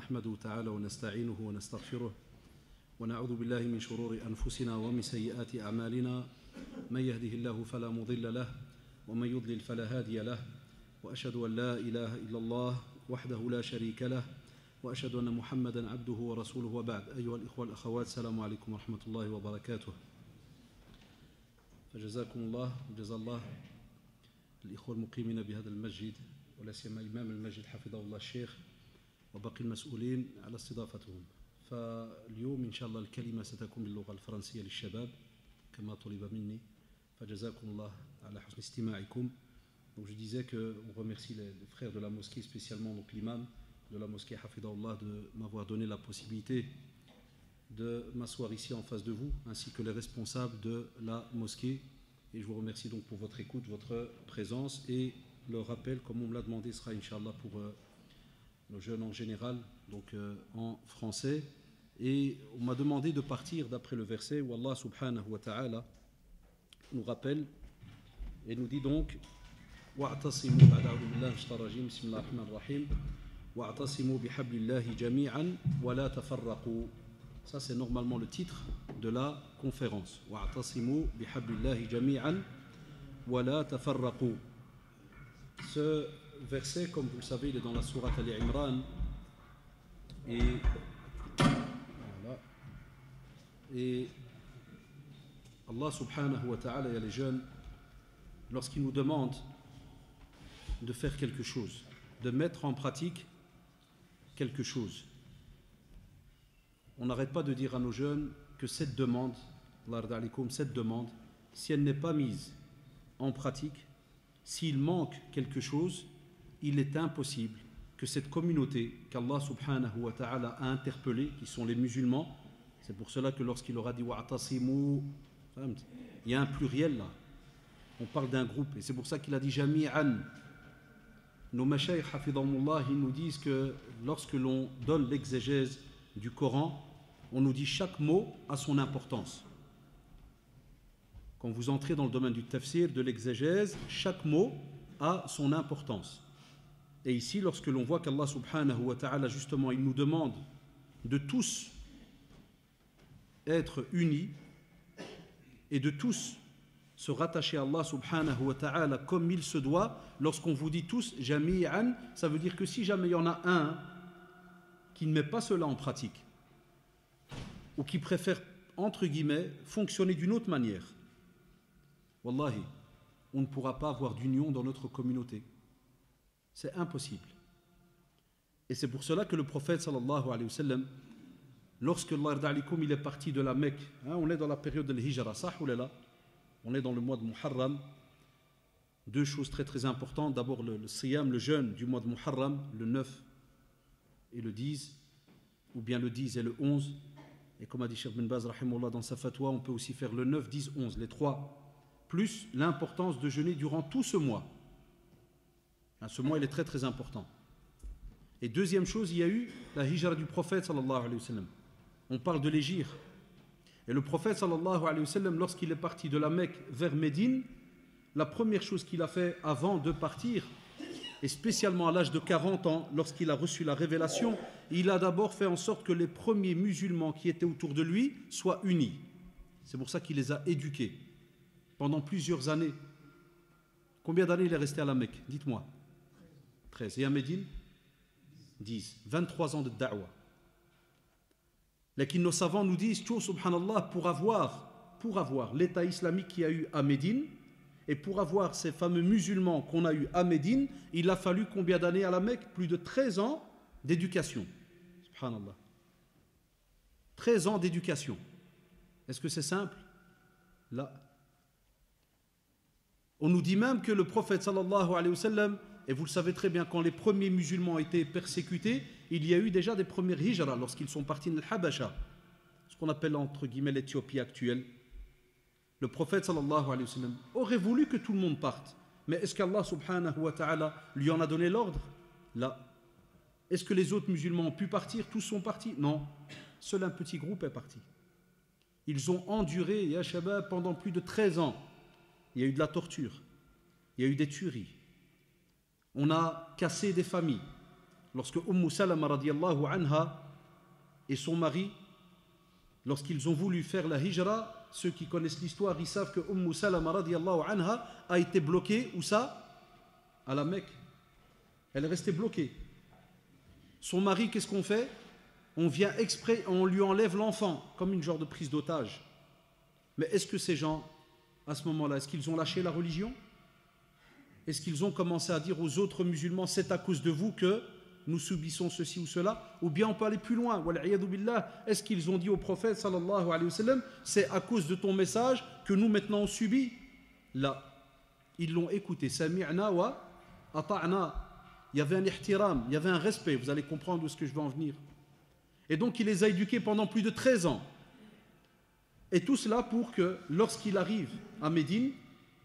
نحمده تعالى ونستعينه ونستغفره ونعوذ بالله من شرور أنفسنا ومن سيئات أعمالنا من يهده الله فلا مضل له ومن يضلل فلا هادي له وأشهد أن لا إله إلا الله وحده لا شريك له وأشهد أن محمدا عبده ورسوله وبعد أيها الإخوة والأخوات السلام عليكم ورحمة الله وبركاته فجزاكم الله وجزا الله الإخوة المقيمين بهذا المسجد ولا سيما إمام المسجد حفظه الله الشيخ وباقي المسؤولين على استضافتهم. فاليوم إن شاء الله الكلمة ستكون باللغة الفرنسية للشباب كما طلب مني فجزاكم الله على حسن استماعكم. Donc je disais qu'on remercie les frères de la mosquée, spécialement donc l'imam de la mosquée Hafidahullah de m'avoir donné la possibilité de m'asseoir ici en face de vous, ainsi que les responsables de la mosquée. Et je vous remercie donc pour votre écoute, votre présence et le rappel, comme on me l'a demandé, sera Inch'Allah pour nos jeunes en général, donc en français. Et on m'a demandé de partir d'après le verset où Allah subhanahu wa ta'ala nous rappelle et nous dit donc وَاعْتَصِمُوا بَعْدَ أَعُوذُ بِاللَّهِ مِنَ الشَّيْطَانِ الرَّجِيمِ بِسْمِ اللَّهِ الرَّحْمَنِ الرَّحِيمِ وَاعْتَصِمُوا بِحَبْلِ اللَّهِ جَمِيعًا وَلَا تَفَرَّقُوا. Ça c'est normalement le titre de la conférence. وَاعْتَصِمُوا بِحَبْلِ اللَّهِ جَمِيعًا وَلَا تَفَرَّقُوا. Ce verset, comme vous le savez, il est dans la sourate Ali Imran et voilà. Et Allah subhanahu wa ta'ala, il y a les jeunes, lorsqu'ils nous demandent de faire quelque chose, de mettre en pratique quelque chose, on n'arrête pas de dire à nos jeunes que cette demande, si elle n'est pas mise en pratique, s'il manque quelque chose, il est impossible que cette communauté qu'Allah subhanahu wa ta'ala a interpellée, qui sont les musulmans, c'est pour cela que lorsqu'il aura dit wa'tasimu, il y a un pluriel là, on parle d'un groupe, et c'est pour ça qu'il a dit jami'an. Nos mashayikh hafidahumullah, ils nous disent que lorsque l'on donne l'exégèse du Coran, on nous dit chaque mot a son importance. Quand vous entrez dans le domaine du tafsir, de l'exégèse, chaque mot a son importance. Et ici, lorsque l'on voit qu'Allah subhanahu wa ta'ala, justement, il nous demande de tous être unis et de tous se rattacher à Allah subhanahu wa ta'ala comme il se doit, lorsqu'on vous dit tous jami'an, ça veut dire que si jamais il y en a un qui ne met pas cela en pratique ou qui préfère, entre guillemets, fonctionner d'une autre manière, wallahi, on ne pourra pas avoir d'union dans notre communauté. C'est impossible. Et c'est pour cela que le prophète sallallahu alayhi wa sallam, lorsque Allah il est parti de la Mecque, on est dans la période de l'Hijra, on est dans le mois de Muharram. Deux choses très très importantes. D'abord le siyam, le jeûne du mois de Muharram, le 9 et le 10, ou bien le 10 et le 11. Et comme a dit Cheikh bin Baz rahimahullah dans sa fatwa, on peut aussi faire le 9, 10, 11, les trois, plus l'importance de jeûner durant tout ce mois. Ce mois il est très très important. Et deuxième chose, il y a eu la hijra du prophète sallallahu alayhi wa sallam. On parle de l'hégire. Et le prophète sallallahu alayhi wa sallam, lorsqu'il est parti de la Mecque vers Médine, la première chose qu'il a fait avant de partir, et spécialement à l'âge de 40 ans, lorsqu'il a reçu la révélation, il a d'abord fait en sorte que les premiers musulmans qui étaient autour de lui soient unis. C'est pour ça qu'il les a éduqués pendant plusieurs années. Combien d'années il est resté à la Mecque? Dites-moi. 13. Et à Médine 10. 23 ans de da'wah. Nos savants nous disent, subhanallah, pour avoir l'état islamique qu'il y a eu à Médine, et pour avoir ces fameux musulmans qu'on a eu à Médine, il a fallu combien d'années à la Mecque? Plus de 13 ans d'éducation. Subhanallah. 13 ans d'éducation. Est-ce que c'est simple? Là. On nous dit même que le prophète sallallahu alayhi wa sallam, et vous le savez très bien, quand les premiers musulmans étaient persécutés, il y a eu déjà des premières hijras lorsqu'ils sont partis de l'Habasha, ce qu'on appelle entre guillemets l'Éthiopie actuelle. Le prophète sallallahu alayhi wa sallam aurait voulu que tout le monde parte, mais est-ce qu'Allah subhanahu wa ta'ala lui en a donné l'ordre? Là. Est-ce que les autres musulmans ont pu partir? Tous sont partis? Non. Seul un petit groupe est parti. Ils ont enduré, ya shabab, pendant plus de 13 ans. Il y a eu de la torture, il y a eu des tueries. On a cassé des familles. lorsque Salama radiallahu anha et son mari, lorsqu'ils ont voulu faire la hijra, ceux qui connaissent l'histoire, ils savent que Salama radiallahu anha a été bloquée, où ça? À la Mecque. Elle est restée bloquée. Son mari, qu'est-ce qu'on fait? On vient exprès, on lui enlève l'enfant, comme une genre de prise d'otage. Mais est-ce que ces gens, à ce moment-là, est-ce qu'ils ont lâché la religion? Est-ce qu'ils ont commencé à dire aux autres musulmans, c'est à cause de vous que nous subissons ceci ou cela? Ou bien on peut aller plus loin. Est-ce qu'ils ont dit au prophète sallallahu alayhi wa sallam, c'est à cause de ton message que nous maintenant on subit? Là, ils l'ont écouté. Sami'na wa ata'na. Il y avait un ihtiram, il y avait un respect. Vous allez comprendre où est-ce que je veux en venir. Et donc il les a éduqués pendant plus de 13 ans. Et tout cela pour que lorsqu'il arrive à Médine,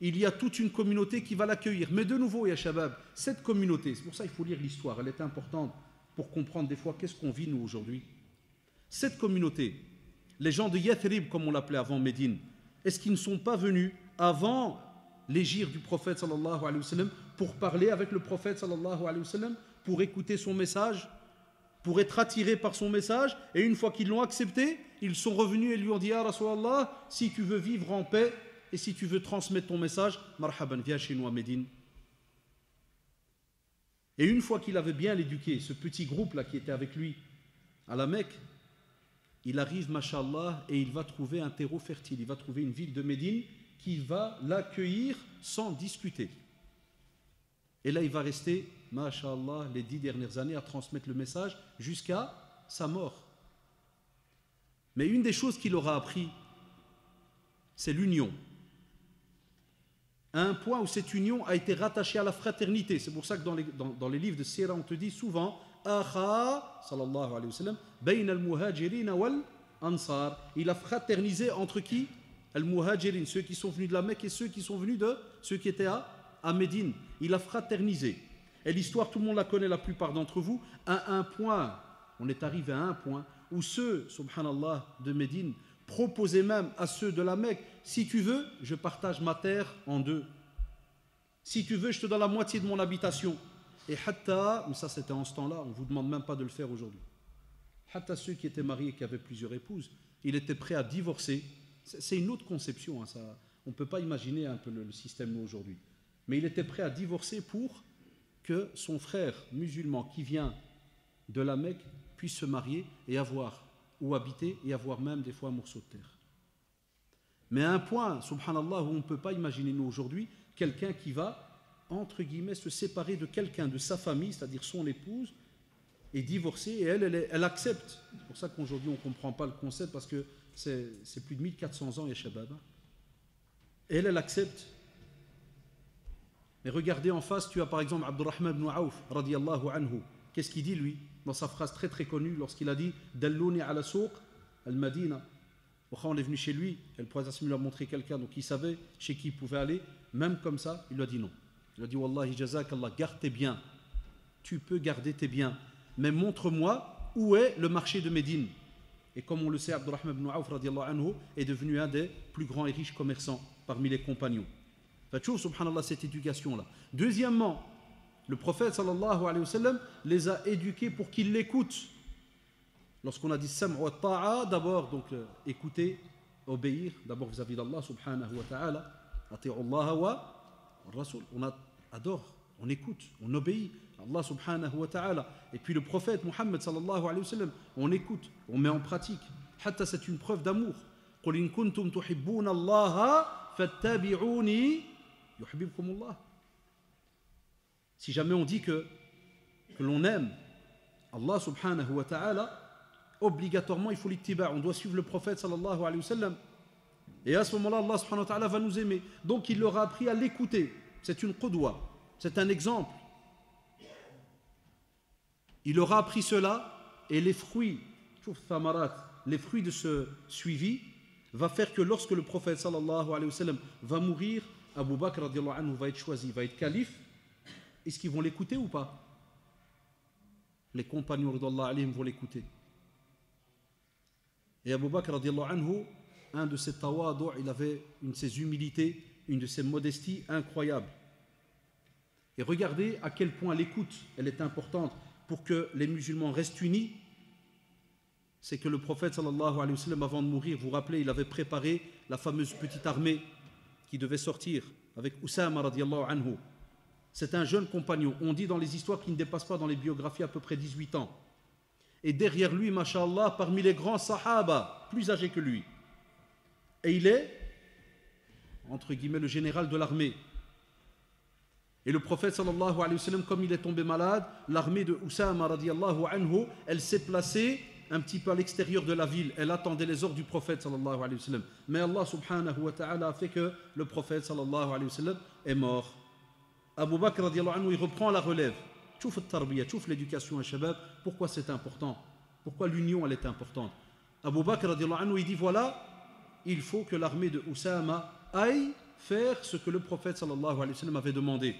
il y a toute une communauté qui va l'accueillir. Mais de nouveau, ya Shabab, cette communauté, c'est pour ça qu'il faut lire l'histoire, elle est importante pour comprendre des fois qu'est-ce qu'on vit nous aujourd'hui. Cette communauté, les gens de Yathrib, comme on l'appelait avant Médine, est-ce qu'ils ne sont pas venus avant l'hégire du prophète sallallahu alayhi wa sallam pour parler avec le prophète sallallahu alayhi wa sallam, pour écouter son message, pour être attirés par son message, et une fois qu'ils l'ont accepté, ils sont revenus et lui ont dit, ah Rasulallah, si tu veux vivre en paix, et si tu veux transmettre ton message, marhaban, viens chez nous à Médine. Et une fois qu'il avait bien l'éduqué, ce petit groupe-là qui était avec lui à la Mecque, il arrive, mashallah, et il va trouver un terreau fertile. Il va trouver une ville de Médine qui va l'accueillir sans discuter. Et là, il va rester, mashallah, les 10 dernières années à transmettre le message jusqu'à sa mort. Mais une des choses qu'il aura appris, c'est l'union. À un point où cette union a été rattachée à la fraternité. C'est pour ça que dans les livres de Sira, on te dit souvent Akha, sallallahu alayhi wa sallam, bayna al-muhajirin wal ansar. Il a fraternisé entre qui? Al-muhajirin, ceux qui sont venus de la Mecque, et ceux qui sont venus de ceux qui étaient à Médine. Il a fraternisé. Et l'histoire, tout le monde la connaît, la plupart d'entre vous. À un point, on est arrivé à un point où ceux, subhanallah, de Médine proposaient même à ceux de la Mecque, si tu veux, je partage ma terre en deux. Si tu veux, je te donne la moitié de mon habitation. Et hatta, mais ça c'était en ce temps-là, on ne vous demande même pas de le faire aujourd'hui. Hatta ceux qui étaient mariés, qui avaient plusieurs épouses, il était prêt à divorcer. C'est une autre conception, hein, ça, on ne peut pas imaginer un peu le système nous aujourd'hui. Mais il était prêt à divorcer pour que son frère musulman qui vient de la Mecque puisse se marier et avoir, ou habiter, et avoir même des fois un morceau de terre. Mais à un point, subhanallah, où on ne peut pas imaginer nous aujourd'hui, quelqu'un qui va, entre guillemets, se séparer de quelqu'un, de sa famille, c'est-à-dire son épouse, et divorcer, et elle accepte. C'est pour ça qu'aujourd'hui on ne comprend pas le concept, parce que c'est plus de 1400 ans, ya Shabab. Et elle accepte. Mais regardez en face, tu as par exemple Abdurrahman ibn Auf, radiyallahu anhu. Qu'est-ce qu'il dit lui, dans sa phrase très très connue, lorsqu'il a dit « Dallouni ala souq al-Madina ». On est venu chez lui, et le prophète lui a montré quelqu'un, donc il savait chez qui il pouvait aller, même comme ça, il lui a dit non. Il a dit Wallahi jazakallah, garde tes biens, tu peux garder tes biens, mais montre-moi où est le marché de Médine. Et comme on le sait, Abdurrahman ibn Auf radiallahu anhu est devenu un des plus grands et riches commerçants parmi les compagnons. Faites subhanallah cette éducation-là. Deuxièmement, le prophète sallallahu alayhi wa sallam les a éduqués pour qu'ils l'écoutent. Lorsqu'on a dit sam' wa ta'a, d'abord donc écouter, obéir, d'abord vis-à-vis d'Allah subhanahu wa ta'ala, ati'u Allah wa Rasul, on adore, on écoute, on obéit à Allah subhanahu wa ta'ala. Et puis le prophète Muhammad sallallahu alayhi wa sallam, on écoute, on met en pratique. Hatta c'est une preuve d'amour. Qul in kuntum tuhibbuna Allah fattabi'uni yuhibbukum Allah. Si jamais on dit que l'on aime Allah subhanahu wa ta'ala, obligatoirement il faut l'ittiba', on doit suivre le prophète sallallahu alayhi wa sallam. Et à ce moment-là, Allah subhanahu wa ta'ala va nous aimer. Donc il leur a appris à l'écouter. C'est une qudwa, c'est un exemple. Il leur a appris cela, et les fruits, les fruits de ce suivi, va faire que lorsque le prophète sallallahu alayhi wa sallam va mourir, Abu Bakr radiallahu anhu va être choisi, va être calife. Est-ce qu'ils vont l'écouter ou pas? Les compagnons radiallahu alayhim vont l'écouter. Et Abu Bakr radiallahu anhu, un de ses tawadu', il avait une de ses humilités, une de ses modesties incroyables. Et regardez à quel point l'écoute, elle est importante pour que les musulmans restent unis, c'est que le prophète sallallahu alayhi wa sallam, avant de mourir, vous vous rappelez, il avait préparé la fameuse petite armée qui devait sortir avec Oussama radiallahu anhu. C'est un jeune compagnon. On dit dans les histoires qu'il ne dépasse pas dans les biographies à peu près 18 ans. Et derrière lui, masha'Allah, parmi les grands sahaba, plus âgés que lui. Et il est, entre guillemets, le général de l'armée. Et le prophète sallallahu alayhi wa sallam, comme il est tombé malade, l'armée de Oussama radiallahu anhu, elle s'est placée un petit peu à l'extérieur de la ville. Elle attendait les ordres du prophète sallallahu alayhi wa sallam. Mais Allah subhanahu wa ta'ala a fait que le prophète sallallahu alayhi wa sallam est mort. Abu Bakr radiallahu anhu, il reprend la relève. Chouf al-tarbiya, chouf l'éducation à Shabab. Pourquoi c'est important? Pourquoi l'union elle est importante? Abu Bakr radiallahu anhu, il dit voilà, il faut que l'armée de Oussama aille faire ce que le prophète sallallahu alayhi wa sallam avait demandé.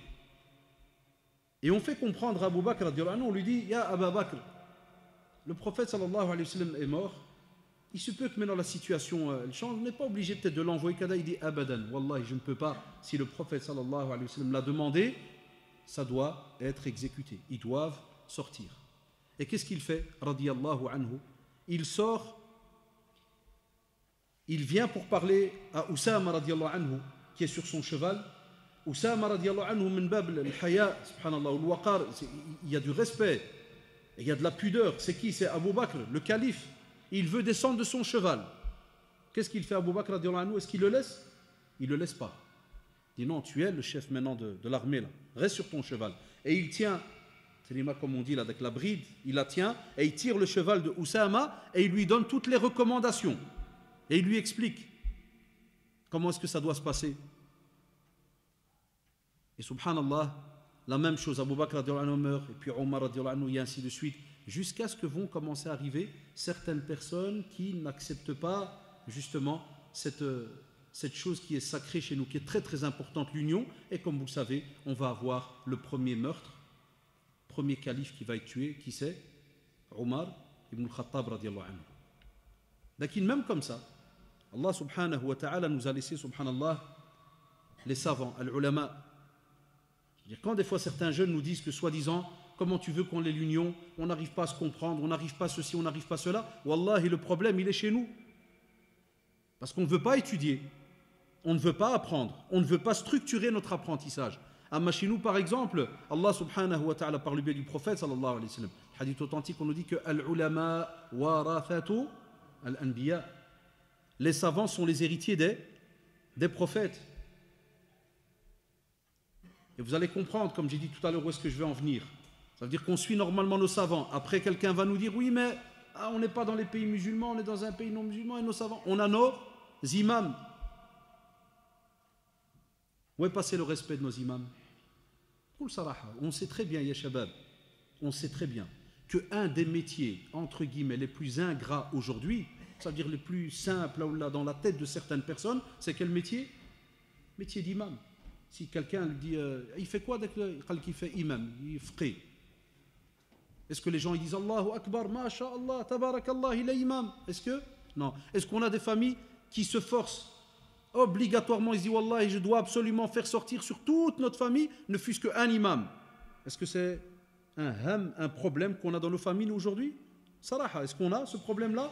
Et on fait comprendre à Abu Bakr radiallahu anhu, on lui dit Ya Abu Bakr, le prophète sallallahu alayhi wa sallam est mort. Il se peut que maintenant la situation elle change. On n'est pas obligé peut-être de l'envoyer. Kada, il dit Abadan, Wallahi, je ne peux pas. Si le prophète sallallahu alayhi wa sallam l'a demandé, ça doit être exécuté. Ils doivent sortir. Et qu'est-ce qu'il fait? Radiyallahu anhu. Il sort, il vient pour parler à Oussama radiyallahu anhu, qui est sur son cheval. Oussama radiyallahu anhu, min bab al-haya, subhanallah, al-waqar, il y a du respect, il y a de la pudeur. C'est qui? C'est Abu Bakr, le calife. Il veut descendre de son cheval. Qu'est-ce qu'il fait Abu Bakr radiyallahu anhu? Est-ce qu'il le laisse? Il ne le laisse pas. Il dit non, tu es le chef maintenant de l'armée là. Reste sur ton cheval. Et il tient, comme on dit là, avec la bride, il la tient et il tire le cheval de Oussama et il lui donne toutes les recommandations. Et il lui explique comment est-ce que ça doit se passer. Et subhanallah, la même chose, Abu Bakr radiyallahu anhu meurt, et puis Omar radiyallahu anhu, et ainsi de suite, jusqu'à ce que vont commencer à arriver certaines personnes qui n'acceptent pas justement cette chose qui est sacrée chez nous, qui est très très importante, l'union. Et comme vous le savez, on va avoir le premier meurtre, premier calife qui va être tué, qui c'est? Omar ibn al-Khattab radiyallahu anhu. Donc même comme ça, Allah subhanahu wa ta'ala nous a laissé, subhanallah, les savants, al-ulama. Quand des fois certains jeunes nous disent que soi-disant, comment tu veux qu'on ait l'union, on n'arrive pas à se comprendre, on n'arrive pas à ceci, on n'arrive pas à cela, wallahi le problème il est chez nous. Parce qu'on ne veut pas étudier, on ne veut pas apprendre, on ne veut pas structurer notre apprentissage. Amma chez nous par exemple, Allah subhanahu wa ta'ala par le biais du prophète sallallahu alayhi wa sallam, hadith authentique, on nous dit que al-ulama warathatu al-anbiya, les savants sont les héritiers des prophètes. Et vous allez comprendre, comme j'ai dit tout à l'heure, où est-ce que je vais en venir. Ça veut dire qu'on suit normalement nos savants. Après, quelqu'un va nous dire, oui, mais on n'est pas dans les pays musulmans, on est dans un pays non musulman et nos savants. On a nos imams. Où est passé le respect de nos imams? On sait très bien, ya shabab, on sait très bien qu'un des métiers, entre guillemets, les plus ingrats aujourd'hui, c'est-à-dire les plus simples là, dans la tête de certaines personnes, c'est quel métier? Métier d'imam. Si quelqu'un lui dit, il fait quoi dès qu'il fait imam, il fait. Est-ce que les gens ils disent Allahu Akbar, Masha'Allah, Tabarakallah, il est imam? Est-ce que? Non. Est-ce qu'on a des familles qui se forcent obligatoirement, ils disent Wallah, je dois absolument faire sortir sur toute notre famille, ne fût-ce qu'un imam? Est-ce que c'est un problème qu'on a dans nos familles aujourd'hui? Saraha, est-ce qu'on a ce problème-là?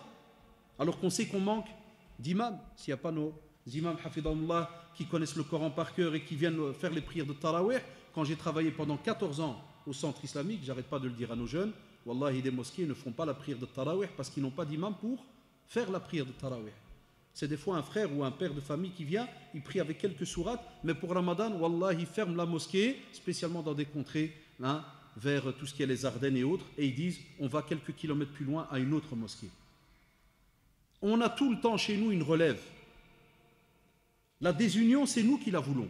Alors qu'on sait qu'on manque d'imams, s'il n'y a pas nos imams hafidahullah qui connaissent le Coran par cœur et qui viennent faire les prières de Tarawih. Quand j'ai travaillé pendant 14 ans au centre islamique, j'arrête pas de le dire à nos jeunes, wallahi des mosquées ne font pas la prière de Tarawih parce qu'ils n'ont pas d'imam pour faire la prière de Tarawih. C'est des fois un frère ou un père de famille qui vient, il prie avec quelques sourates, mais pour Ramadan, wallahi, il ferme la mosquée, spécialement dans des contrées, hein, vers tout ce qui est les Ardennes et autres, et ils disent, on va quelques kilomètres plus loin à une autre mosquée. On a tout le temps chez nous une relève. La désunion, c'est nous qui la voulons.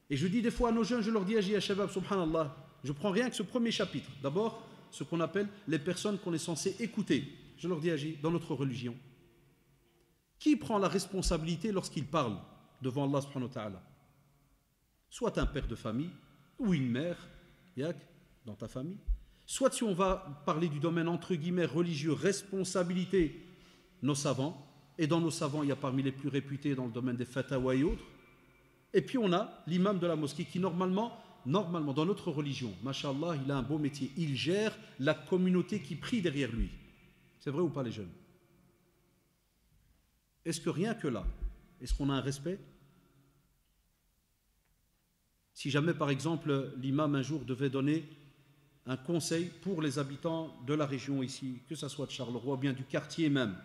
Et je dis des fois à nos jeunes, je leur dis à Shabab, subhanallah, je prends rien que ce premier chapitre. D'abord, ce qu'on appelle les personnes qu'on est censé écouter. Je leur dis, dans notre religion, qui prend la responsabilité lorsqu'il parle devant Allah subhanahu wa ta'ala? Soit un père de famille, ou une mère, dans ta famille. Soit si on va parler du domaine entre guillemets religieux, responsabilité, nos savants. Et dans nos savants, il y a parmi les plus réputés dans le domaine des fatawa et autres. Et puis on a l'imam de la mosquée qui normalement normalement, dans notre religion, mashallah, il a un beau métier. Il gère la communauté qui prie derrière lui. C'est vrai ou pas, les jeunes? Est-ce que rien que là, est-ce qu'on a un respect? Si jamais, par exemple, l'imam un jour devait donner un conseil pour les habitants de la région ici, que ce soit de Charleroi ou bien du quartier même,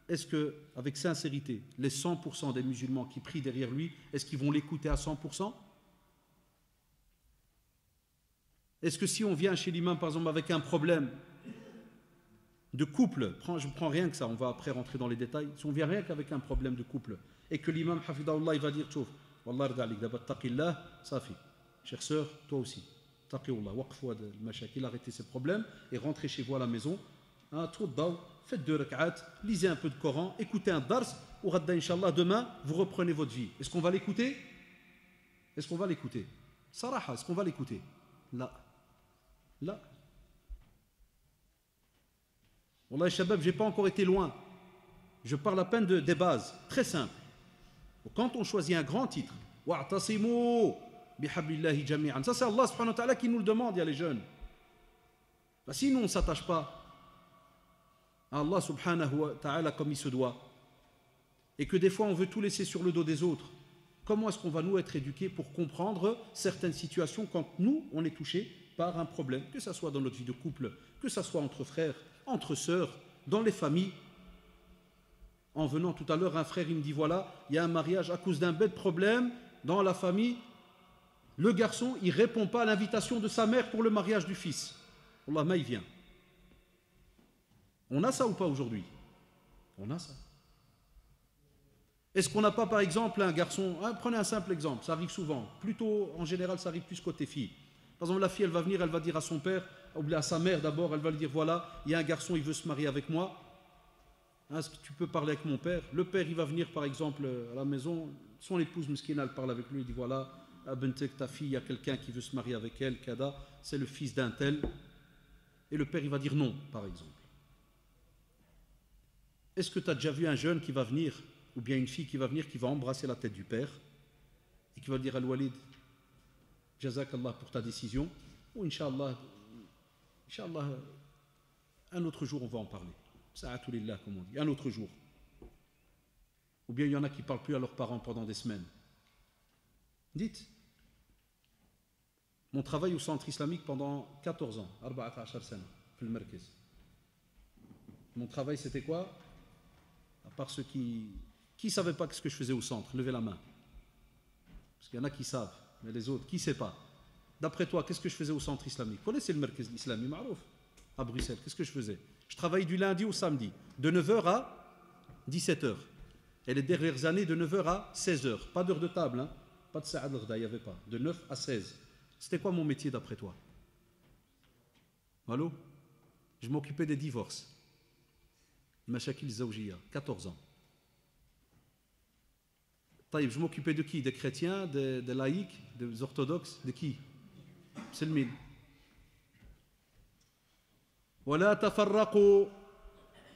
est-ce que, avec sincérité, les 100% des musulmans qui prient derrière lui, est-ce qu'ils vont l'écouter à 100%? Est-ce que si on vient chez l'imam, par exemple, avec un problème de couple, je ne prends rien que ça, on va après rentrer dans les détails, si on vient rien qu'avec un problème de couple, et que l'imam, hafidahullah, il va dire, tchouf, wallah arda'alik, d'abord taqillah, ça fait. Chère sœur, toi aussi, taqillah, waqfou le mashakil, arrêtez ces problèmes, et rentrez chez vous à la maison, faites 2 rak'at, lisez un peu de Coran, écoutez un dars, ou radda, Inch'Allah, demain, vous reprenez votre vie. Est-ce qu'on va l'écouter? Est-ce qu'on va l'écouter? Saraha, est-ce qu'on va l'écouter? Là. Là. Wallah, Shabab, je n'ai pas encore été loin. Je parle à peine des bases, très simple. Quand on choisit un grand titre, wa'tasimu bihablillahi jami'an, ça c'est Allah subhanahu wa ta'ala qui nous le demande, il y a les jeunes. Bah, si nous on ne s'attache pas à Allah subhanahu wa ta'ala comme il se doit, et que des fois on veut tout laisser sur le dos des autres, comment est-ce qu'on va nous être éduqués pour comprendre certaines situations quand nous on est touchés par un problème, que ce soit dans notre vie de couple, que ce soit entre frères, entre sœurs, dans les familles. En venant tout à l'heure, un frère il me dit voilà, il y a un mariage à cause d'un bête problème dans la famille. Le garçon, il ne répond pas à l'invitation de sa mère pour le mariage du fils. Allah, mais il vient. On a ça ou pas aujourd'hui? On a ça. Est-ce qu'on n'a pas par exemple un garçon, prenez un simple exemple, ça arrive souvent, plutôt en général ça arrive plus côté fille. Par exemple la fille elle va venir, elle va dire à son père, ou à sa mère d'abord, elle va lui dire voilà, il y a un garçon, il veut se marier avec moi. Est-ce que tu peux parler avec mon père? Le père, il va venir par exemple à la maison, son épouse Meskina, elle parle avec lui, il dit voilà, Bentek, ta fille, il y a quelqu'un qui veut se marier avec elle, Kada, c'est le fils d'un tel. Et le père, il va dire non, par exemple. Est-ce que tu as déjà vu un jeune qui va venir, ou bien une fille qui va venir, qui va embrasser la tête du père, et qui va dire Al-Walid, Jazakallah pour ta décision, ou Inch'Allah, un autre jour on va en parler. Sa'atulillah, comme on dit, un autre jour. Ou bien il y en a qui ne parlent plus à leurs parents pendant des semaines. Dites, mon travail au centre islamique pendant 14 ans, 14 sana, fil Markez. Mon travail c'était quoi? À part ceux qui ne savaient pas ce que je faisais au centre, levez la main. Parce qu'il y en a qui savent, mais les autres, qui ne sait pas? D'après toi, qu'est-ce que je faisais au centre islamique? Vous connaissez le Markez islamique, Marouf, à Bruxelles, qu'est-ce que je faisais? Je travaillais du lundi au samedi, de 9h à 17h. Et les dernières années, de 9h à 16h. Pas d'heure de table, hein? Pas de sa'ad al-ghda, il n'y avait pas. De 9 à 16. C'était quoi mon métier d'après toi? Allô? Je m'occupais des divorces. Mashakil Zawjiya, 14 ans. Taïb, je m'occupais de qui? Des chrétiens, des laïcs, des orthodoxes, de qui? C'est le mille. Voilà, tafarraqu.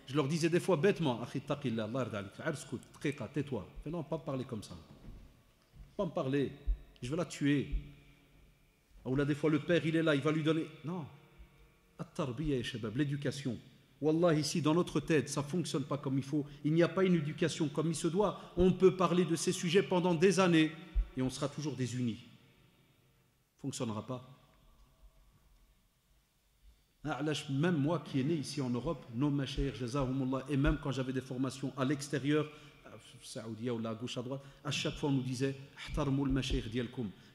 Je leur disais des fois bêtement, Akhi taqillah, Allah ardalik, arskout, tqiqa, tais-toi. Mais non, pas me parler comme ça. Pas me parler. Je vais la tuer. Ou là, des fois, le père, il est là, il va lui donner. Non. At-tarbiya ya shabab, l'éducation. Wallah, ici, dans notre tête, ça ne fonctionne pas comme il faut. Il n'y a pas une éducation comme il se doit. On peut parler de ces sujets pendant des années et on sera toujours désunis. Ça ne fonctionnera pas. Même moi qui est né ici en Europe, nos mashayikh, jazahumullah, et même quand j'avais des formations à l'extérieur, Saoudia ou là, à gauche, à droite, à chaque fois on nous disait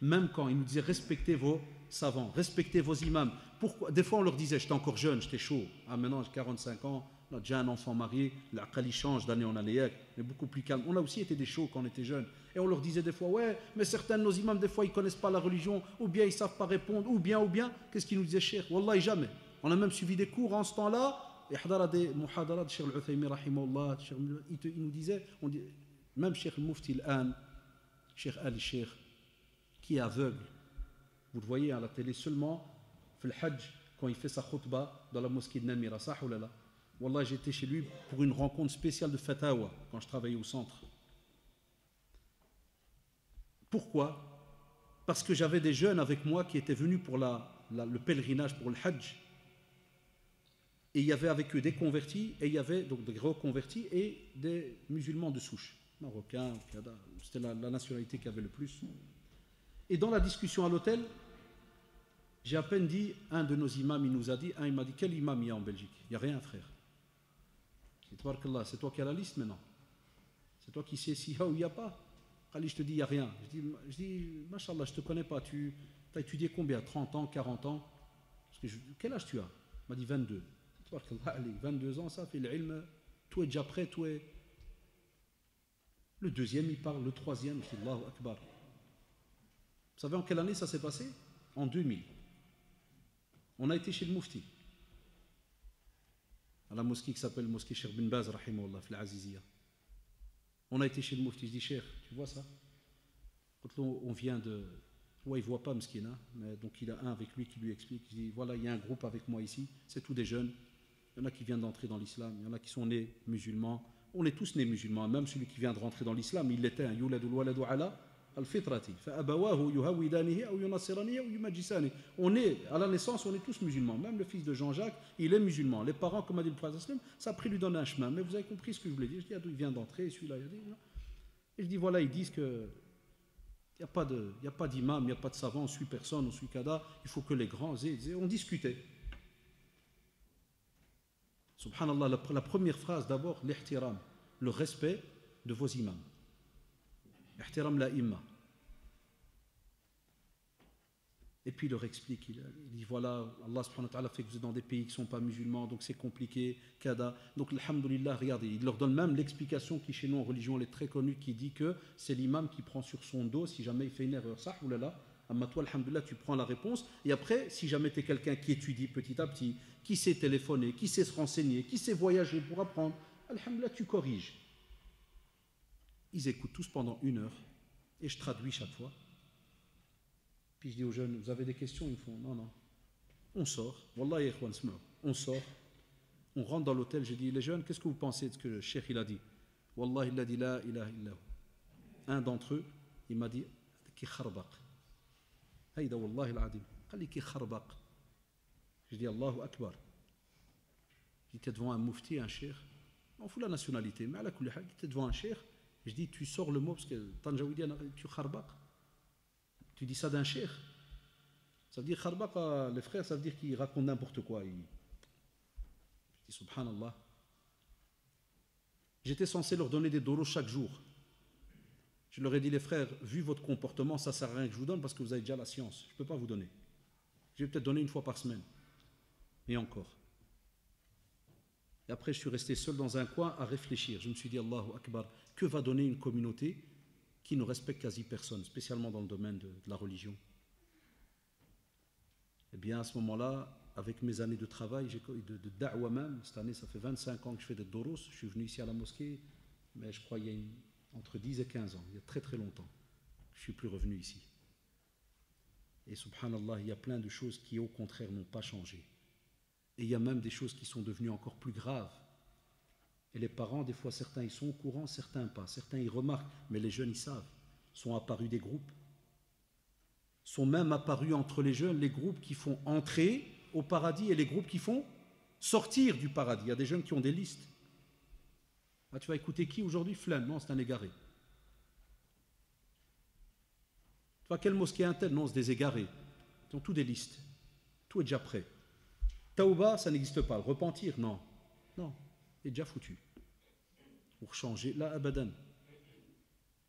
même quand ils nous disaient respectez vos savants, respectez vos imams. Pourquoi? Des fois on leur disait j'étais encore jeune, j'étais chaud. Ah, maintenant j'ai 45 ans, on a déjà un enfant marié, l'aqali change d'année en année, mais beaucoup plus calme. On a aussi été des chauds quand on était jeunes. Et on leur disait des fois ouais, mais certains de nos imams, des fois ils ne connaissent pas la religion, ou bien ils ne savent pas répondre, ou bien, qu'est-ce qu'ils nous disaient cher? Wallah, jamais. On a même suivi des cours en ce temps-là. Et des muhadarat de Cheikh Al-Uthaymi rahimahullah, il nous disait, même Cheikh Al-Mufti Al-An, Cheikh Ali-Cheikh, qui est aveugle, vous le voyez à la télé seulement, fait le Hajj, quand il fait sa khutbah dans la mosquée de Namira, sah ou là. Wallah, j'étais chez lui pour une rencontre spéciale de Fatawa, quand je travaillais au centre. Pourquoi? parce que j'avais des jeunes avec moi qui étaient venus pour le pèlerinage, pour le Hajj. Et il y avait avec eux des convertis, et il y avait donc des reconvertis et des musulmans de souche, marocains, c'était la nationalité qui avait le plus. Et dans la discussion à l'hôtel, j'ai à peine dit, un de nos imams, il m'a dit, quel imam il y a en Belgique? Il n'y a rien, frère. C'est toi qui as la liste maintenant. C'est toi qui sais s'il y a ou il n'y a pas. Allez, je te dis, il n'y a rien. Je dis, Machallah, je ne te connais pas. Tu as étudié combien? 30 ans, 40 ans? Quel âge tu as? Il m'a dit 22. Allez, 22 ans, ça fait l'ilm. Tout est déjà prêt, tout est. Le deuxième, il parle. Le troisième, je dis, Allahu Akbar. Vous savez en quelle année ça s'est passé? En 2000. On a été chez le Mufti, à la mosquée qui s'appelle mosquée Cheikh bin Baz, rahimahullah, fil Aziziyya. On a été chez le Mufti, je dis, Cheikh, tu vois ça? Quand on vient de. Ouais, il ne voit pas, Mskina, mais donc il a un avec lui qui lui explique. Je dis, voilà, il y a un groupe avec moi ici, c'est tous des jeunes. Il y en a qui viennent d'entrer dans l'islam, il y en a qui sont nés musulmans. On est tous nés musulmans, même celui qui vient de rentrer dans l'islam, il l'était, yuladul waladu ala al-fitrati. Fa'abawahu yuhawidanihi ou yunassiranihi ou yumajjisani. On est, à la naissance, on est tous musulmans. Même le fils de Jean-Jacques, il est musulman. Les parents, comme a dit le prophète, ça a pris lui donner un chemin. Mais vous avez compris ce que je voulais dire. Je dis, ah, il vient d'entrer, celui-là, il dit. Et je dis, voilà, ils disent que il n'y a pas d'imam, il n'y a pas de savant, on suit personne, on suit kada. Il faut que les grands aient. On discutait. Subhanallah, la première phrase d'abord, l'ihtiram, le respect de vos imams. Ihtiram la imma. Et puis il leur explique, il dit voilà, Allah subhanahu wa ta'ala fait que vous êtes dans des pays qui ne sont pas musulmans, donc c'est compliqué, kada. Donc alhamdulillah, regardez, il leur donne même l'explication qui chez nous en religion elle est très connue, qui dit que c'est l'imam qui prend sur son dos si jamais il fait une erreur. Ça, oulala, amma toi, alhamdulillah, tu prends la réponse. Et après, si jamais tu es quelqu'un qui étudie petit à petit, qui sait téléphoner, qui sait se renseigner, qui sait voyager pour apprendre, alhamdulillah, tu corriges. Ils écoutent tous pendant 1 heure et je traduis chaque fois. Puis je dis aux jeunes, vous avez des questions? Ils me font, non, non. On sort, Wallah, on sort, on rentre dans l'hôtel, je dis, les jeunes, qu'est-ce que vous pensez de ce que le cheikh il a dit? Wallah, il a dit, la ilaha illahu. Un d'entre eux, il m'a dit, ki kharbaq. Haïda, wallah, il-adim. Qali ki kharbaq. Je dis, Allahu Akbar. J'étais devant un mufti, un cheikh, on fout la nationalité, mais à la kulli hal, j'étais devant un cheikh, je dis, tu sors le mot, parce que Tanjaoudi, tu kharbaq. Tu dis ça d'un cheikh. Ça veut dire kharbaq, les frères, ça veut dire qu'ils racontent n'importe quoi. Je dis subhanallah. J'étais censé leur donner des doros chaque jour. Je leur ai dit, les frères, vu votre comportement, ça ne sert à rien que je vous donne parce que vous avez déjà la science. Je ne peux pas vous donner. Je vais peut-être donner 1 fois par semaine. Et encore. Et après, je suis resté seul dans un coin à réfléchir. Je me suis dit, Allahu Akbar, que va donner une communauté qui ne respecte quasi personne, spécialement dans le domaine de la religion? Eh bien, à ce moment-là, avec mes années de travail, de da'wa même, cette année, ça fait 25 ans que je fais des doros. Je suis venu ici à la mosquée, mais je crois qu'il y a entre 10 et 15 ans, il y a très très longtemps, je ne suis plus revenu ici. Et subhanallah, il y a plein de choses qui, au contraire, n'ont pas changé. Et il y a même des choses qui sont devenues encore plus graves. Et les parents, des fois, certains ils sont au courant, certains pas. Certains ils remarquent, mais les jeunes ils savent. Sont apparus des groupes. Sont même apparus entre les jeunes les groupes qui font entrer au paradis et les groupes qui font sortir du paradis. Il y a des jeunes qui ont des listes. Ah, tu vas écouter qui aujourd'hui? Flamme, non, c'est un égaré. Tu vois, quelle mosquée un tel? Non, c'est des égarés. Ils ont tous des listes. Tout est déjà prêt. Taouba, ça n'existe pas. Le repentir, non. Non, il est déjà foutu. Pour changer, là, abadan.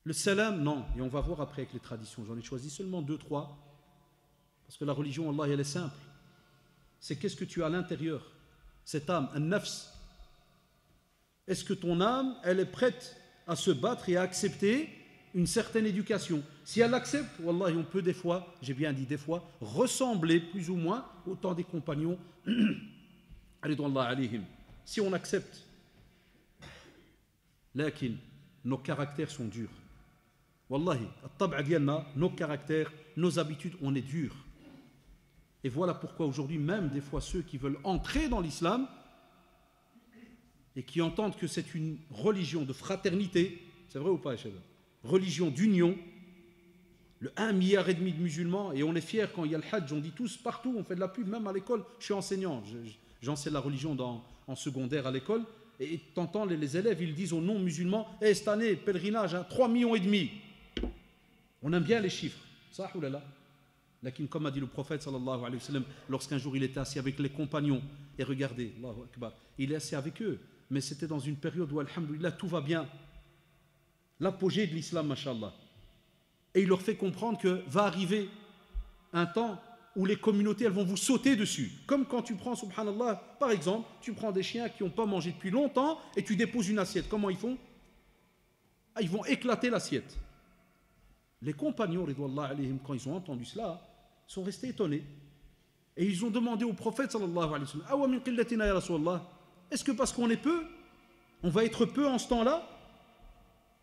Le salam, non. Et on va voir après avec les traditions. J'en ai choisi seulement 2, 3. Parce que la religion, Allah, elle est simple. C'est qu'est-ce que tu as à l'intérieur? Cette âme, un nafs. Est-ce que ton âme, elle est prête à se battre et à accepter une certaine éducation? Si elle accepte, Wallah, on peut des fois, j'ai bien dit des fois, ressembler plus ou moins au temps des compagnons. Si on accepte, lakin, nos caractères sont durs. Wallahi, nos caractères, nos habitudes, on est durs. Et voilà pourquoi aujourd'hui, même des fois ceux qui veulent entrer dans l'islam et qui entendent que c'est une religion de fraternité, c'est vrai ou pas, Echel? Religion d'union, Le 1,5 milliard de musulmans, et on est fiers quand il y a le Hajj, on dit tous partout, on fait de la pub, même à l'école. Je suis enseignant, j'enseigne la religion en secondaire à l'école, et t'entends les élèves, ils disent aux non-musulmans, cette année, pèlerinage, 3,5 millions. On aime bien les chiffres, ça ou là là. Comme a dit le prophète sallallahu alayhi wa sallam, lorsqu'un jour il était assis avec les compagnons, et regardez, Allahu Akbar, il est assis avec eux, mais c'était dans une période où, alhamdoulilah, tout va bien. L'apogée de l'islam, mashallah. Et il leur fait comprendre que va arriver un temps où les communautés elles vont vous sauter dessus. Comme quand tu prends, subhanallah, par exemple, tu prends des chiens qui n'ont pas mangé depuis longtemps et tu déposes une assiette. Comment ils font? Ils vont éclater l'assiette. Les compagnons, ridwallah alayhim, quand ils ont entendu cela, sont restés étonnés. Et ils ont demandé au prophète, sallallahu alayhi wa sallam, Awa min qillatina ya Rasulallah, est-ce que parce qu'on est peu, on va être peu en ce temps-là?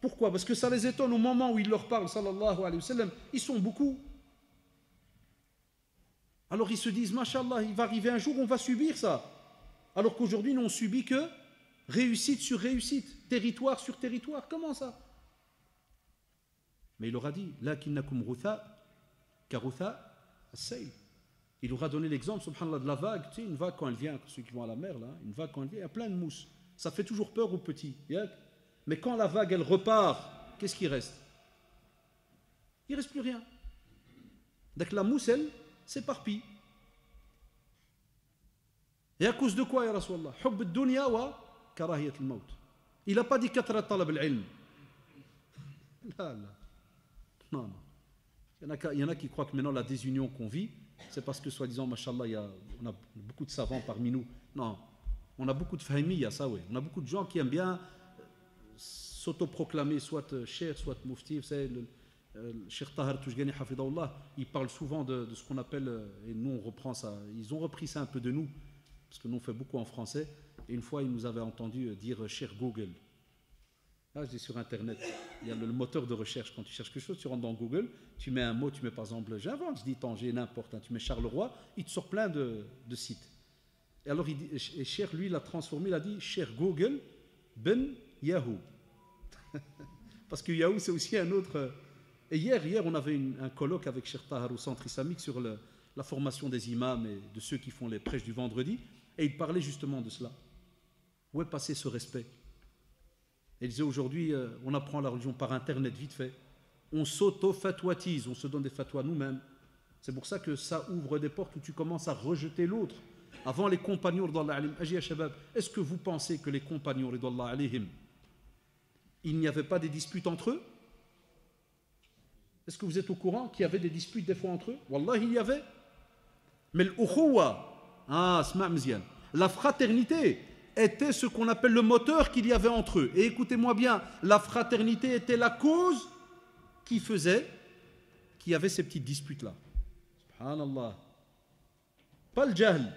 Pourquoi? Parce que ça les étonne au moment où il leur parle, sallallahu alayhi wa sallam, ils sont beaucoup. Alors ils se disent, mashallah, il va arriver un jour où on va subir ça. Alors qu'aujourd'hui, nous on subit que réussite sur réussite, territoire sur territoire. Comment ça? Mais il leur a dit, lakinnakum rutha karutha as-sayl. Il leur a donné l'exemple, subhanallah, de la vague. Tu sais, une vague quand elle vient, ceux qui vont à la mer, là, une vague quand elle vient, il y a plein de mousse. Ça fait toujours peur aux petits. Mais quand la vague, elle repart, qu'est-ce qui reste? Il ne reste plus rien. Donc la mousse, elle, s'éparpille. Et à cause de quoi, ya Rasulallah? Hubb ad-dunya wa karahiyat al-maut. Il n'a pas dit kathrat talab al-ilm. Là. Non. Il y en a qui croient que maintenant la désunion qu'on vit, c'est parce que, soi-disant, mashallah, on a beaucoup de savants parmi nous. Non. On a beaucoup de fahimiyya, ça oui. On a beaucoup de gens qui aiment bien s'autoproclamer soit cheikh, soit mufti. Vous savez, le Cheikh Tahar Toujgani Hafidahullah, il parle souvent de ce qu'on appelle, et nous on reprend ça, ils ont repris ça un peu de nous, parce que nous on fait beaucoup en français, et une fois ils nous avaient entendu dire Cheikh Google. Là je dis sur internet, il y a le moteur de recherche, quand tu cherches quelque chose, tu rentres dans Google, tu mets un mot, tu mets par exemple, j'invente, je dis Tanger, n'importe, tu mets Charleroi, il te sort plein de sites. Et alors il dit, et Cheikh lui l'a transformé, il a dit Cheikh Google ben Yahoo. Parce que Yahoo c'est aussi un autre. Et hier on avait un colloque avec Cheikh Tahar au centre islamique sur la formation des imams et de ceux qui font les prêches du vendredi, et il parlait justement de cela. Où est passé ce respect? Et il disait aujourd'hui, on apprend la religion par internet vite fait, on s'auto-fatouatise, on se donne des fatwas nous-mêmes. C'est pour ça que ça ouvre des portes où tu commences à rejeter l'autre. Avant les compagnons, est-ce que vous pensez que les compagnons, il n'y avait pas des disputes entre eux? Est-ce que vous êtes au courant qu'il y avait des disputes des fois entre eux? Wallah, il y avait. Mais la fraternité était ce qu'on appelle le moteur qu'il y avait entre eux. Et écoutez-moi bien, la fraternité était la cause qui faisait qu'il y avait ces petites disputes-là. Subhanallah. Pas le jahl,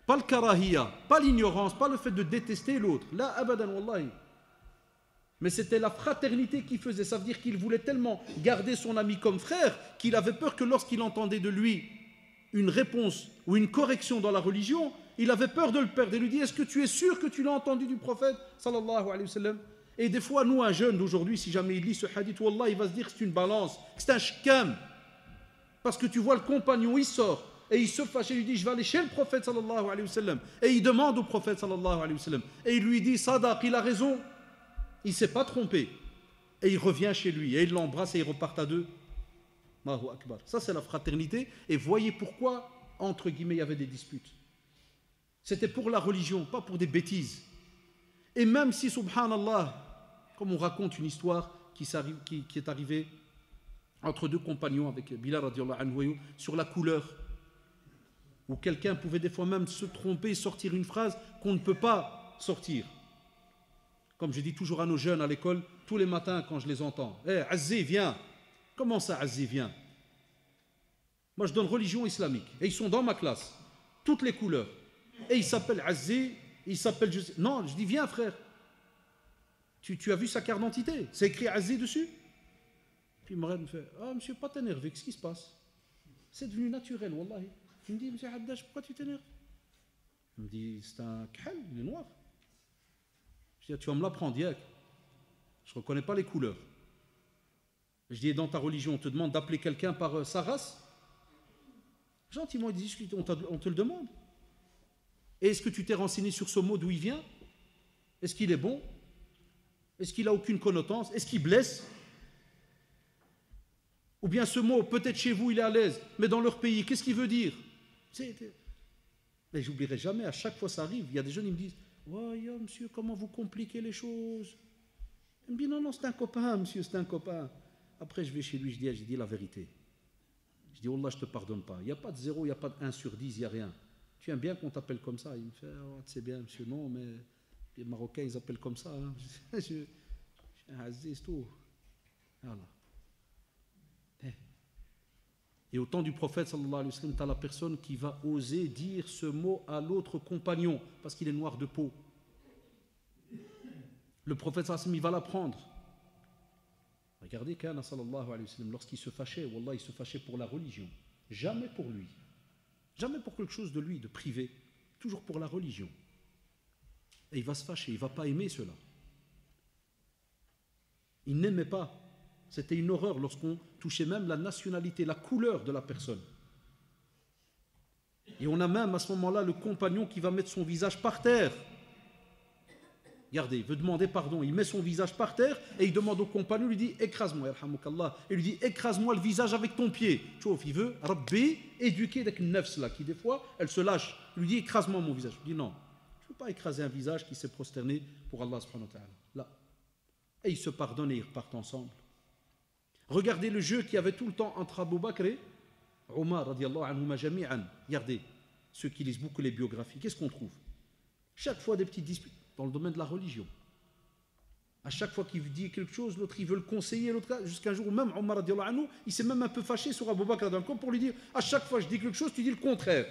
pas le karahiya, pas l'ignorance, pas le fait de détester l'autre. Là, abadan, wallahi. Mais c'était la fraternité qui faisait. Ça veut dire qu'il voulait tellement garder son ami comme frère qu'il avait peur que lorsqu'il entendait de lui une réponse ou une correction dans la religion, il avait peur de le perdre. Il lui dit, est-ce que tu es sûr que tu l'as entendu du prophète sallallahu alayhi wa sallam? Et des fois, nous, un jeune d'aujourd'hui, si jamais il lit ce hadith, wallah, il va se dire que c'est une balance, que c'est un shkam. Parce que tu vois le compagnon, il sort et il se fâche et il dit, je vais aller chez le prophète sallallahu alayhi wa sallam. Et il demande au prophète sallallahu alayhi wa sallam. Et il lui dit, Sadaq, il a raison. Il ne s'est pas trompé. Et il revient chez lui. Et il l'embrasse et ils repartent à deux. Allahu Akbar. Ça, c'est la fraternité. Et voyez pourquoi, entre guillemets, il y avait des disputes. C'était pour la religion, pas pour des bêtises. Et même si, subhanallah, comme on raconte une histoire qui est arrivée entre deux compagnons avec Bilal radiallahu anhu sur la couleur, où quelqu'un pouvait des fois même se tromper et sortir une phrase qu'on ne peut pas sortir. Comme je dis toujours à nos jeunes à l'école, tous les matins quand je les entends, « Hé, Azzi, viens !» Comment ça, Azzi, viens? Moi, je donne religion islamique. Et ils sont dans ma classe. Toutes les couleurs. Et ils s'appellent Azzi, ils s'appellent... Non, je dis, viens, frère. Tu as vu sa carte d'identité? C'est écrit Azzi dessus? Puis Mourad me fait, « Ah, monsieur, pas t'énerver, qu'est-ce qui se passe? C'est devenu naturel, wallahi. » Il me dit, « Monsieur Haddash, pourquoi tu t'énerves? » Il me dit, « C'est un khal, il est noir. » Je dis, tu vas me l'apprendre, Yak. Je ne reconnais pas les couleurs. Je dis, dans ta religion, on te demande d'appeler quelqu'un par sa race? Gentiment, il dit, on te le demande. Et est-ce que tu t'es renseigné sur ce mot, d'où il vient? Est-ce qu'il est bon? Est-ce qu'il n'a aucune connotance? Est-ce qu'il blesse? Ou bien ce mot, peut-être chez vous, il est à l'aise, mais dans leur pays, qu'est-ce qu'il veut dire? Mais j'oublierai jamais, à chaque fois ça arrive, il y a des jeunes qui me disent, ouais, monsieur, comment vous compliquez les choses? Il me dit, non, non, c'est un copain, monsieur, c'est un copain. Après, je vais chez lui, je dis la vérité. Je dis, Wallah, je ne te pardonne pas. Il n'y a pas de 0, il n'y a pas de 1 sur 10, il n'y a rien. Tu aimes bien qu'on t'appelle comme ça? Il me fait, oh, c'est bien, monsieur, non, mais les Marocains, ils appellent comme ça. Hein. Je suis un aziz, tout. Voilà. Et au temps du prophète, sallallahu alayhi wa sallam, tu as la personne qui va oser dire ce mot à l'autre compagnon, parce qu'il est noir de peau. Le prophète, sallallahu alayhi wa sallam, il va l'apprendre. Regardez Kana sallallahu alayhi wa sallam, lorsqu'il se fâchait, wallah, il se fâchait pour la religion. Jamais pour lui. Jamais pour quelque chose de lui, de privé. Toujours pour la religion. Et il va se fâcher, il ne va pas aimer cela. Il n'aimait pas. C'était une horreur lorsqu'on touchait même la nationalité, la couleur de la personne. Et on a même à ce moment-là le compagnon qui va mettre son visage par terre. Regardez, il veut demander pardon, il met son visage par terre et il demande au compagnon, il lui dit écrase-moi, yarhamukallah. Il lui dit écrase-moi le visage avec ton pied. Chouf, il veut rabbi, éduquer avec une nefs là, qui des fois, elle se lâche. Il lui dit écrase-moi mon visage. Il dit non, je ne veux pas écraser un visage qui s'est prosterné pour Allah subhanahu wa ta'ala. Là. Et ils se pardonnent et ils repartent ensemble. Regardez le jeu qu'il y avait tout le temps entre Abu Bakr et Omar radiallahu anhuma jami'an. Regardez, ceux qui lisent beaucoup les biographies, qu'est-ce qu'on trouve? Chaque fois des petites disputes dans le domaine de la religion. À chaque fois qu'il dit quelque chose, l'autre il veut le conseiller, l'autre jusqu'à un jour où même Omar radiallahu anhu, il s'est même un peu fâché sur Abu Bakr dans le camp pour lui dire à chaque fois que je dis quelque chose, tu dis le contraire.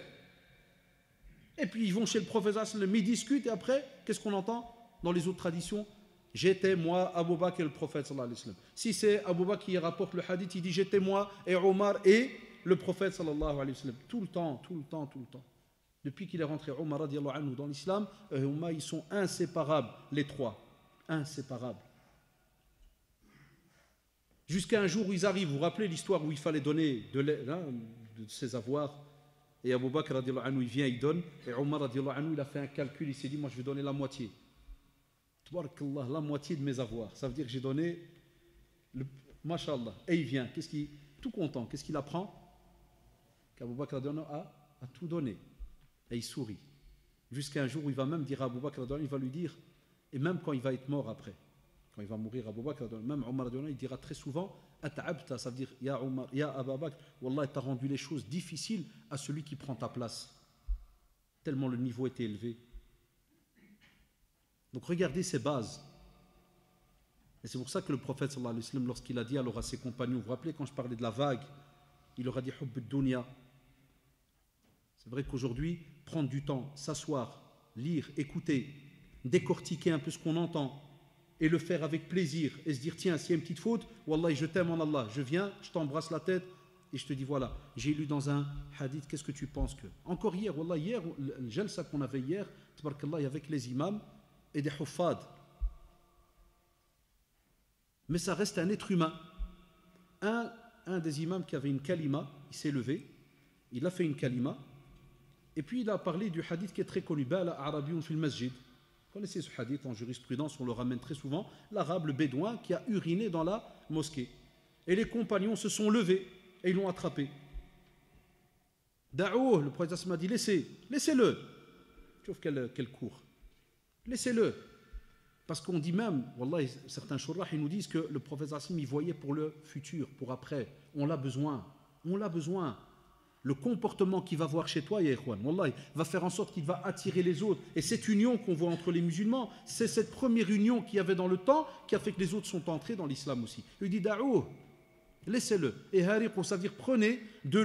Et puis ils vont chez le prophète, ils discutent et après, qu'est-ce qu'on entend dans les autres traditions? J'étais moi, Abu Bakr et le prophète sallallahu alayhi wa sallam. Si c'est Abu Bakr qui rapporte le hadith, il dit j'étais moi et Omar et le prophète sallallahu alayhi wa sallam. Tout le temps. Depuis qu'il est rentré Omar radiallahu anhu dans l'islam, ils sont inséparables, les trois. Inséparables. Jusqu'à un jour où ils arrivent, vous vous rappelez l'histoire où il fallait donner de ses avoirs, et Abu Bakr radiallahu anhu, il vient, il donne, et Omar radiallahu anhu, il a fait un calcul, il s'est dit, moi je vais donner la moitié. La moitié de mes avoirs. Ça veut dire que j'ai donné, mashallah. Et il vient, tout content, qu'est-ce qu'il apprend? Qu'Abu Bakr a tout donné. Et il sourit. Jusqu'à un jour où il va même dire à Abu Bakr, il va lui dire, et même quand il va être mort après, quand il va mourir, Abu Bakr, même Omar, il dira très souvent, At'abta, ça veut dire, Ya Omar, Ya Abu Bakr, Wallah, t'as rendu les choses difficiles à celui qui prend ta place. Tellement le niveau était élevé. Donc regardez ces bases. Et c'est pour ça que le prophète sallallahu alayhi wa sallam, lorsqu'il a dit alors à ses compagnons, vous vous rappelez quand je parlais de la vague, il leur a dit Hubb ad-dunya. C'est vrai qu'aujourd'hui, prendre du temps, s'asseoir, lire, écouter, décortiquer un peu ce qu'on entend et le faire avec plaisir et se dire tiens, s'il y a une petite faute, Wallah, je t'aime en Allah, je viens, je t'embrasse la tête et je te dis voilà, j'ai lu dans un hadith, qu'est-ce que tu penses que? Encore hier, Wallah, le jalsa qu'on avait hier, tabarakallah, avec les imams et des huffad. Mais ça reste un être humain. Un des imams qui avait une kalima, il s'est levé, il a fait une kalima, et puis il a parlé du hadith qui est très connu, Bala Arabiyun fil Masjid. Vous connaissez ce hadith en jurisprudence, on le ramène très souvent, l'arabe, le bédouin qui a uriné dans la mosquée. Et les compagnons se sont levés et ils l'ont attrapé. Da'ouh, le prophète m'a dit laissez-le. Tu vois quel cours. Laissez-le. Parce qu'on dit même, wallah, certains shurrah, ils nous disent que le prophète il voyait pour le futur, pour après. On l'a besoin. Le comportement qu'il va voir chez toi, ya ikhwan, wallah, va faire en sorte qu'il va attirer les autres. Et cette union qu'on voit entre les musulmans, c'est cette première union qu'il y avait dans le temps qui a fait que les autres sont entrés dans l'islam aussi. Il dit, da'ouh, laissez-le. Et hariqou, ça veut dire prenez de